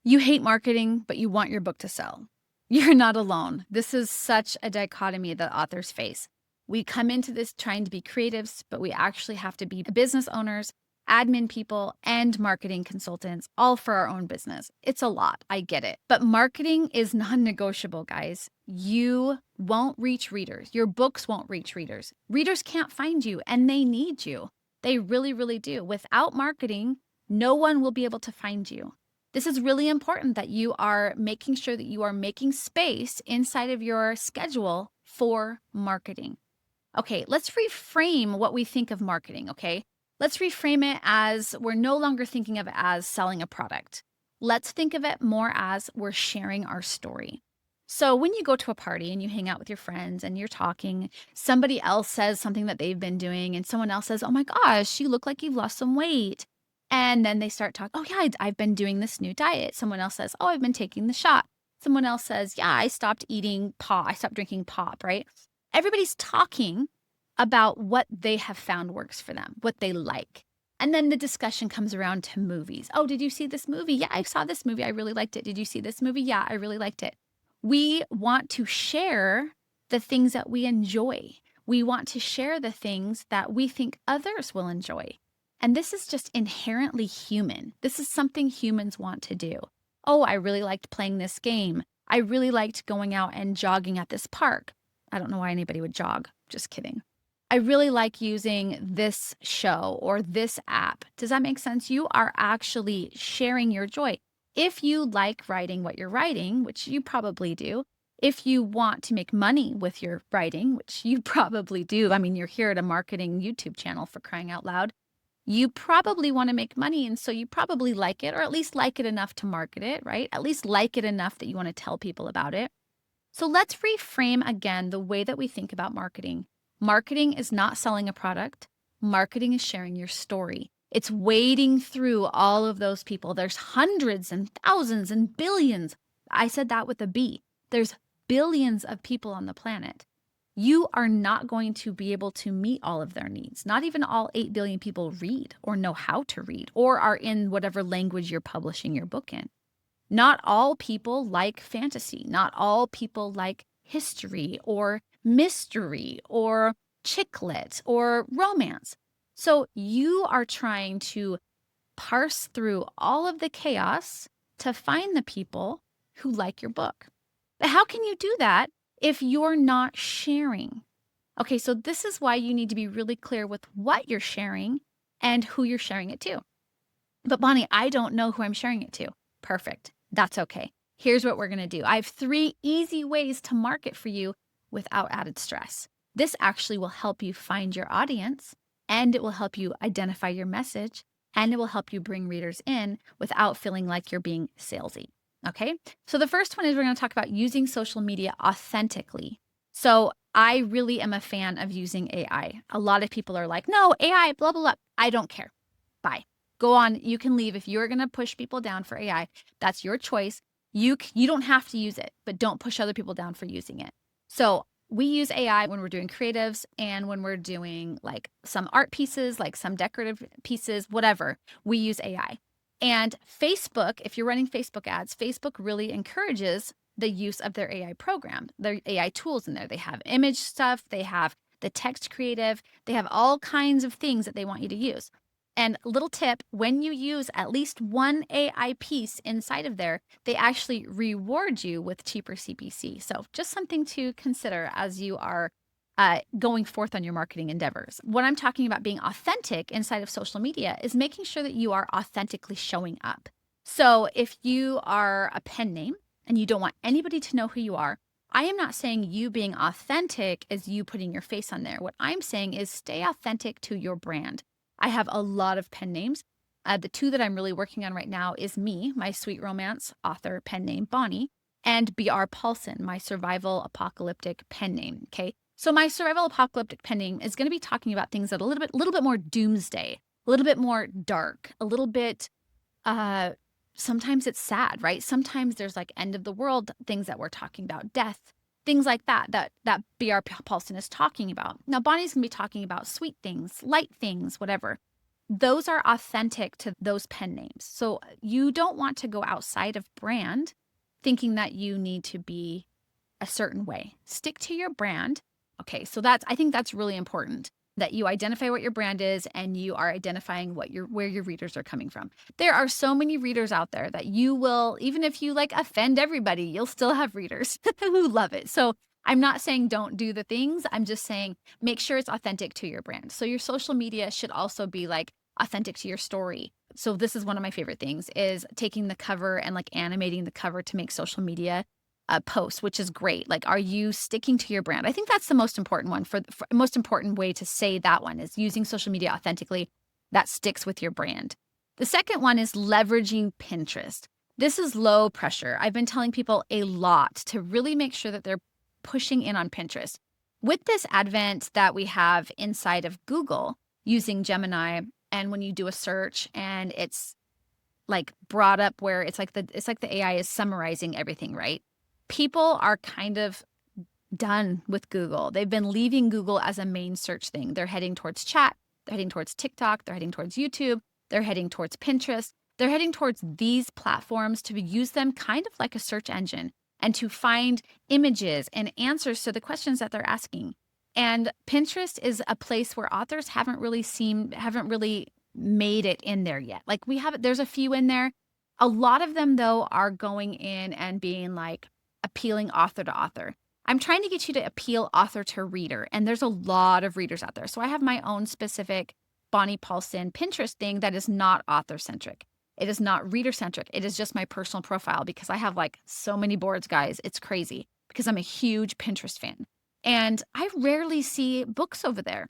You hate marketing, but you want your book to sell. You're not alone. This is such a dichotomy that authors face. We come into this trying to be creatives, but we actually have to be business owners, admin people, and marketing consultants, all for our own business. It's a lot. I get it. But marketing is non negotiable, guys. You won't reach readers. Your books won't reach readers. Readers can't find you, and they need you. They really, really do. Without marketing, no one will be able to find you. This is really important that you are making sure that you are making space inside of your schedule for marketing. Okay, let's reframe what we think of marketing, okay? Let's reframe it as we're no longer thinking of it as selling a product. Let's think of it more as we're sharing our story. So when you go to a party and you hang out with your friends and you're talking, somebody else says something that they've been doing, and someone else says, "Oh my gosh, you look like you've lost some weight." And then they start talking, "Oh, yeah, I've been doing this new diet." Someone else says, "Oh, I've been taking the shot." Someone else says, "Yeah, I stopped eating pop. I stopped drinking pop," right? Everybody's talking about what they have found works for them, what they like. And then the discussion comes around to movies. "Oh, did you see this movie?" "Yeah, I saw this movie. I really liked it." "Did you see this movie?" "Yeah, I really liked it." We want to share the things that we enjoy. We want to share the things that we think others will enjoy. And this is just inherently human. This is something humans want to do. "Oh, I really liked playing this game. I really liked going out and jogging at this park." I don't know why anybody would jog. Just kidding. "I really like using this show or this app." Does that make sense? You are actually sharing your joy. If you like writing what you're writing, which you probably do, if you want to make money with your writing, which you probably do, I mean, you're here at a marketing YouTube channel, for crying out loud. You probably want to make money, and so you probably like it, or at least like it enough to market it, right? At least like it enough that you want to tell people about it. So let's reframe again the way that we think about marketing. Marketing is not selling a product. Marketing is sharing your story. It's wading through all of those people. There's hundreds and thousands and billions. I said that with a B. There's billions of people on the planet. You are not going to be able to meet all of their needs. Not even all 8 billion people read or know how to read or are in whatever language you're publishing your book in. Not all people like fantasy. Not all people like history or mystery or chick lit or romance. So you are trying to parse through all of the chaos to find the people who like your book. But how can you do that if you're not sharing? Okay, so this is why you need to be really clear with what you're sharing and who you're sharing it to. "But Bonnie, I don't know who I'm sharing it to." Perfect. That's okay. Here's what we're going to do. I have 3 easy ways to market for you without added stress. This actually will help you find your audience, and it will help you identify your message, and it will help you bring readers in without feeling like you're being salesy. Okay? So the first one is we're going to talk about using social media authentically. So I really am a fan of using AI. A lot of people are like, "No, AI, blah, blah, blah." I don't care. Bye. Go on. You can leave. If you're going to push people down for AI, that's your choice. You don't have to use it, but don't push other people down for using it. So we use AI when we're doing creatives and when we're doing like some art pieces, like some decorative pieces, whatever. We use AI. And Facebook, if you're running Facebook ads, Facebook really encourages the use of their AI program, their AI tools in there. They have image stuff, they have the text creative, they have all kinds of things that they want you to use. And little tip, when you use at least one AI piece inside of there, they actually reward you with cheaper CPC. So just something to consider as you are going forth on your marketing endeavors. What I'm talking about being authentic inside of social media is making sure that you are authentically showing up. So if you are a pen name and you don't want anybody to know who you are, I am not saying you being authentic is you putting your face on there. What I'm saying is stay authentic to your brand. I have a lot of pen names. The 2 that I'm really working on right now is me, my sweet romance author pen name, Bonnie, and B.R. Paulson, my survival apocalyptic pen name. Okay. So my survival apocalyptic pen name is going to be talking about things that are a little bit more doomsday, a little bit more dark, a little bit, sometimes it's sad, right? Sometimes there's like end of the world things that we're talking about, death, things like that B.R. Paulson is talking about. Now, Bonnie's going to be talking about sweet things, light things, whatever. those are authentic to those pen names. So you don't want to go outside of brand thinking that you need to be a certain way. Stick to your brand. Okay, so I think that's really important that you identify what your brand is and you are identifying where your readers are coming from. There are so many readers out there that you will, even if you like offend everybody, you'll still have readers who love it. So I'm not saying don't do the things. I'm just saying make sure it's authentic to your brand. So your social media should also be like authentic to your story. So this is one of my favorite things is taking the cover and like animating the cover to make social media post, which is great. Like, are you sticking to your brand? I think that's the most important one for most important way to say that one is using social media authentically that sticks with your brand. The second one is leveraging Pinterest. This is low pressure. I've been telling people a lot to really make sure that they're pushing in on Pinterest. With this advent that we have inside of Google using Gemini, and when you do a search and it's like brought up where it's like the AI is summarizing everything, right? People are kind of done with Google. They've been leaving Google as a main search thing. They're heading towards chat, they're heading towards TikTok, they're heading towards YouTube, they're heading towards Pinterest. They're heading towards these platforms to use them kind of like a search engine and to find images and answers to the questions that they're asking. And Pinterest is a place where authors haven't really made it in there yet. Like there's a few in there. A lot of them though are going in and being like, appealing author to author. I'm trying to get you to appeal author to reader, and there's a lot of readers out there. So I have my own specific Bonnie Paulson Pinterest thing that is not author-centric. It is not reader-centric. It is just my personal profile because I have like so many boards, guys. It's crazy because I'm a huge Pinterest fan. And I rarely see books over there.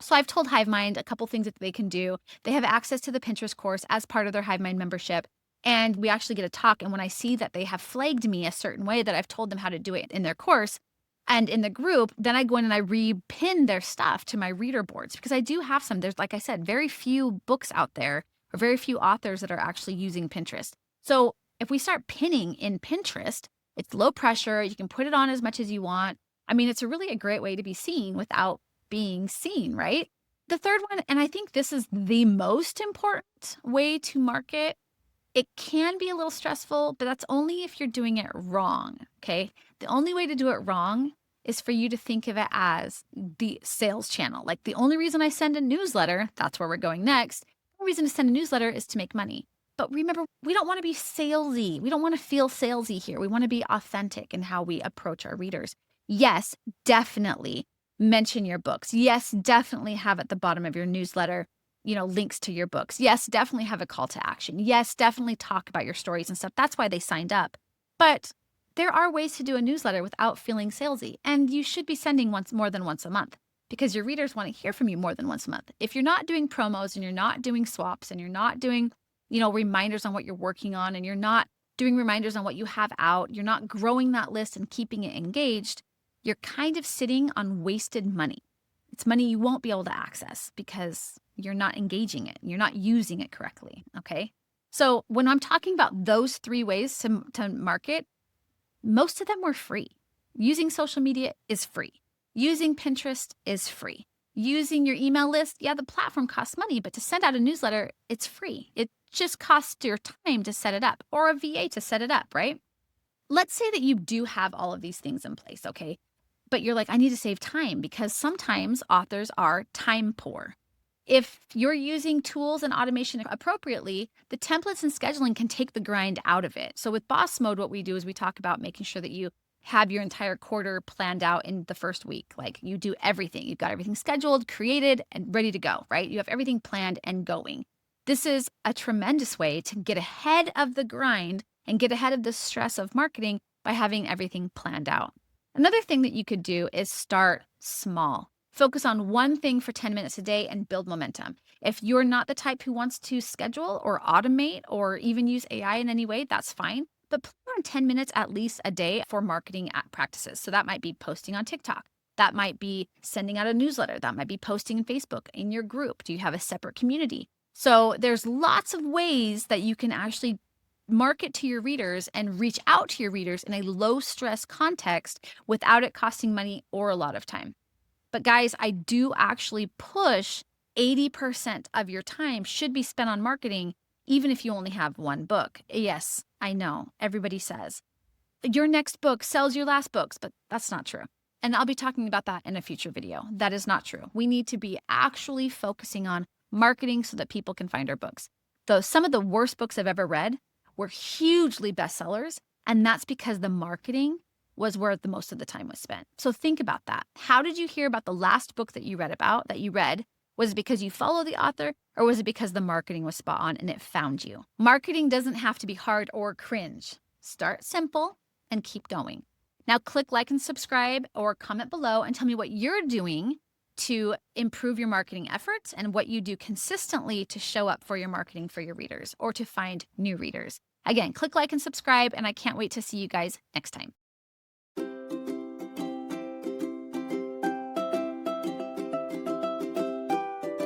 So I've told HiveMind a couple things that they can do. They have access to the Pinterest course as part of their HiveMind membership. And we actually get a talk. And when I see that they have flagged me a certain way that I've told them how to do it in their course and in the group, then I go in and I repin their stuff to my reader boards because I do have some. There's, like I said, very few books out there or very few authors that are actually using Pinterest. So if we start pinning in Pinterest, it's low pressure. You can put it on as much as you want. I mean, it's really a great way to be seen without being seen, right? The third one, and I think this is the most important way to market. It can be a little stressful, but that's only if you're doing it wrong, okay? The only way to do it wrong is for you to think of it as the sales channel. Like the only reason I send a newsletter, that's where we're going next. The only reason to send a newsletter is to make money. But remember, we don't want to be salesy. We don't want to feel salesy here. We want to be authentic in how we approach our readers. Yes, definitely mention your books. Yes, definitely have at the bottom of your newsletter links to your books. Yes, definitely have a call to action. Yes, definitely talk about your stories and stuff. That's why they signed up. But there are ways to do a newsletter without feeling salesy. And you should be sending more than once a month because your readers want to hear from you more than once a month. If you're not doing promos and you're not doing swaps and you're not doing, reminders on what you're working on and you're not doing reminders on what you have out, you're not growing that list and keeping it engaged, you're kind of sitting on wasted money. It's money you won't be able to access because you're not engaging it. You're not using it correctly, okay? So when I'm talking about those 3 ways to market, most of them were free. Using social media is free. Using Pinterest is free. Using your email list, yeah, the platform costs money, but to send out a newsletter, it's free. It just costs your time to set it up or a VA to set it up, right? Let's say that you do have all of these things in place, okay? But you're like, I need to save time because sometimes authors are time poor. If you're using tools and automation appropriately, the templates and scheduling can take the grind out of it. So with Boss Mode, what we do is we talk about making sure that you have your entire quarter planned out in the first week. Like you do everything. You've got everything scheduled, created, and ready to go, right? You have everything planned and going. This is a tremendous way to get ahead of the grind and get ahead of the stress of marketing by having everything planned out. Another thing that you could do is start small. Focus on one thing for 10 minutes a day and build momentum. If you're not the type who wants to schedule or automate or even use AI in any way, that's fine. But plan on 10 minutes at least a day for marketing practices. So that might be posting on TikTok. That might be sending out a newsletter. That might be posting in Facebook, in your group. Do you have a separate community? So there's lots of ways that you can actually market to your readers and reach out to your readers in a low stress context without it costing money or a lot of time. But guys, I do actually push 80% of your time should be spent on marketing, even if you only have one book. Yes, I know, everybody says, your next book sells your last books, but that's not true. And I'll be talking about that in a future video. That is not true. We need to be actually focusing on marketing so that people can find our books. Though some of the worst books I've ever read were hugely bestsellers, and that's because the marketing was where the most of the time was spent. So think about that. How did you hear about the last book that you read? Was it because you follow the author, or was it because the marketing was spot on and it found you? Marketing doesn't have to be hard or cringe. Start simple and keep going. Now click like and subscribe or comment below and tell me what you're doing to improve your marketing efforts and what you do consistently to show up for your marketing for your readers or to find new readers. Again, click like and subscribe, and I can't wait to see you guys next time.